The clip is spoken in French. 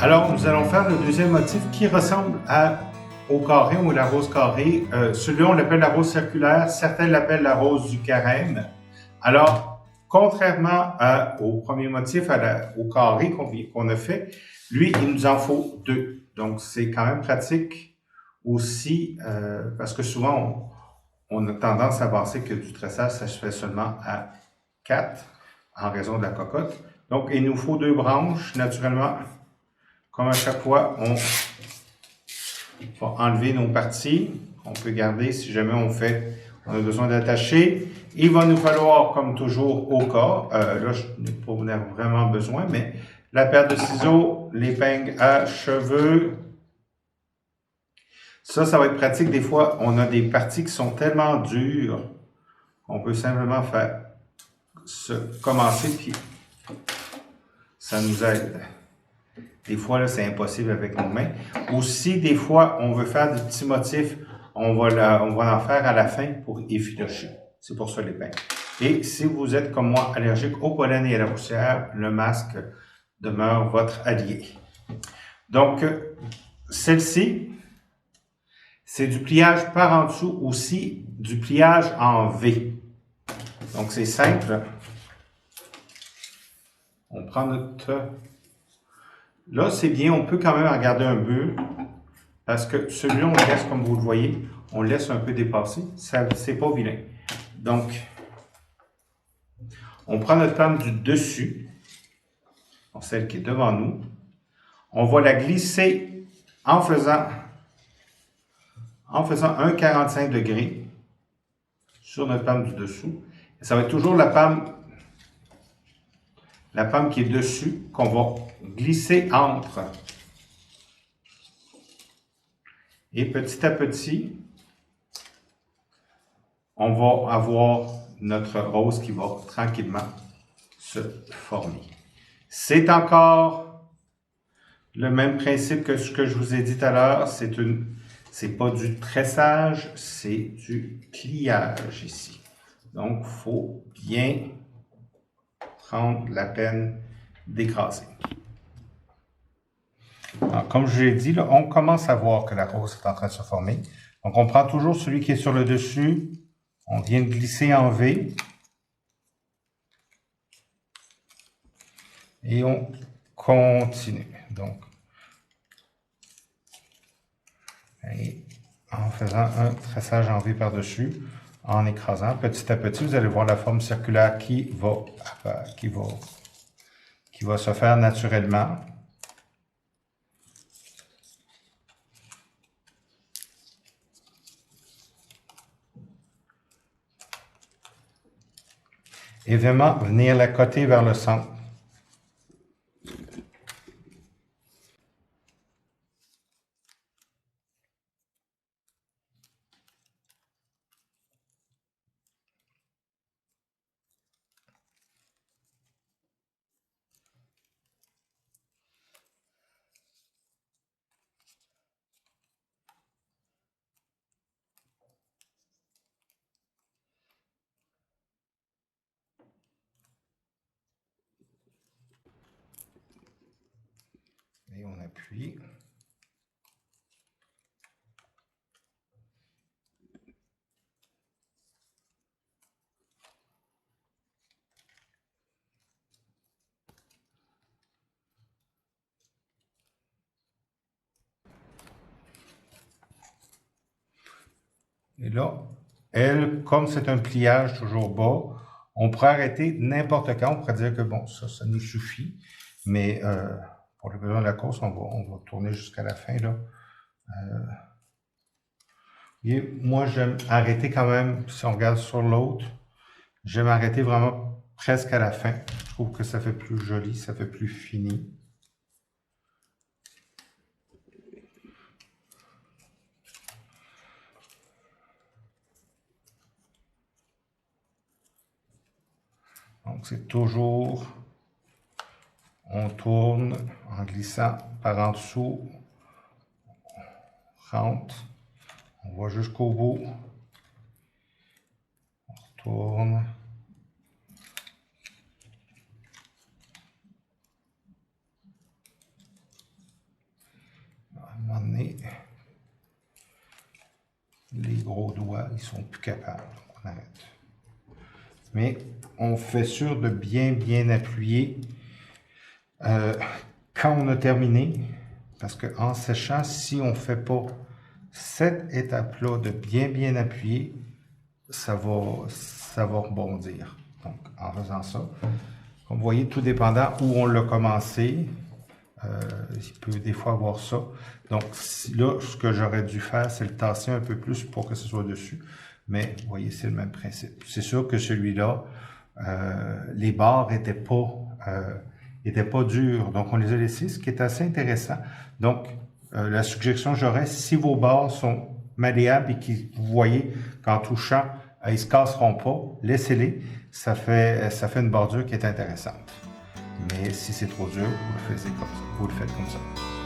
Alors, nous allons faire le deuxième motif qui ressemble au carré ou la rose carrée. Celui-là, on l'appelle la rose circulaire. Certains l'appellent la rose du carême. Alors, contrairement au premier motif, au carré qu'on a fait, lui, il nous en faut deux. Donc, c'est quand même pratique aussi parce que souvent, on a tendance à penser que du tressage, ça se fait seulement à 4 en raison de la cocotte. Donc, il nous faut deux branches. Naturellement, comme à chaque fois, on va enlever nos parties. On peut garder si jamais on a besoin d'attacher. Il va nous falloir, comme toujours au cas, là je n'ai pas vraiment besoin, mais la paire de ciseaux, l'épingle à cheveux. Ça va être pratique. Des fois, on a des parties qui sont tellement dures qu'on peut simplement commencer, puis ça nous aide. Des fois, là, c'est impossible avec nos mains. Aussi, des fois, on veut faire des petits motifs. On va en faire à la fin pour effilocher. C'est pour ça l'épingle. Et si vous êtes comme moi allergique au pollen et à la poussière, le masque demeure votre allié. Donc, celle-ci, c'est du pliage par en dessous, aussi du pliage en V. Donc, c'est simple. On prend notre... Là, c'est bien, on peut quand même en garder un peu, parce que celui-là, on le laisse, comme vous le voyez, on le laisse un peu dépasser. C'est pas vilain. Donc, on prend notre pomme du dessus, celle qui est devant nous. On va la glisser en faisant un 45 degrés sur notre pomme du dessous. Et ça va être toujours la pomme qui est dessus qu'on va glisser entre. Et petit à petit, on va avoir notre rose qui va tranquillement se former. C'est encore le même principe que ce que je vous ai dit tout à l'heure. C'est pas du tressage, c'est du pliage ici. Donc, il faut bien prendre la peine d'écraser. Comme je l'ai dit, là, on commence à voir que la rose est en train de se former. Donc, on prend toujours celui qui est sur le dessus. On vient de glisser en V. Et on continue. Donc, et en faisant un tressage en V par-dessus, en écrasant petit à petit, vous allez voir la forme circulaire qui va se faire naturellement. Et vraiment venir la coter vers le centre. Et on appuie. Et là, elle, comme c'est un pliage toujours bas, on pourrait arrêter n'importe quand. On pourrait dire que bon, ça nous suffit. Mais pour le besoin de la course, on va tourner jusqu'à la fin, là. Et moi, j'aime arrêter quand même, si on regarde sur l'autre, j'aime arrêter vraiment presque à la fin. Je trouve que ça fait plus joli, ça fait plus fini. Donc, c'est toujours, on tourne en glissant par en dessous, on rentre, on va jusqu'au bout, on retourne. donné, les gros doigts, ils sont plus capables. On arrête. Mais on fait sûr de bien appuyer quand on a terminé, parce qu'en séchant, si on ne fait pas cette étape-là de bien appuyer, ça va rebondir. Donc, en faisant ça, comme vous voyez, tout dépendant où on l'a commencé, il peut des fois avoir ça. Donc là, ce que j'aurais dû faire, c'est le tasser un peu plus pour que ce soit dessus. Mais vous voyez, c'est le même principe. C'est sûr que celui-là, les barres étaient pas dures. Donc on les a laissés, ce qui est assez intéressant. Donc la suggestion que j'aurais, si vos barres sont malléables et que vous voyez qu'en touchant, ils ne se casseront pas, laissez-les. Ça fait une bordure qui est intéressante. Mais si c'est trop dur, vous le faites comme ça.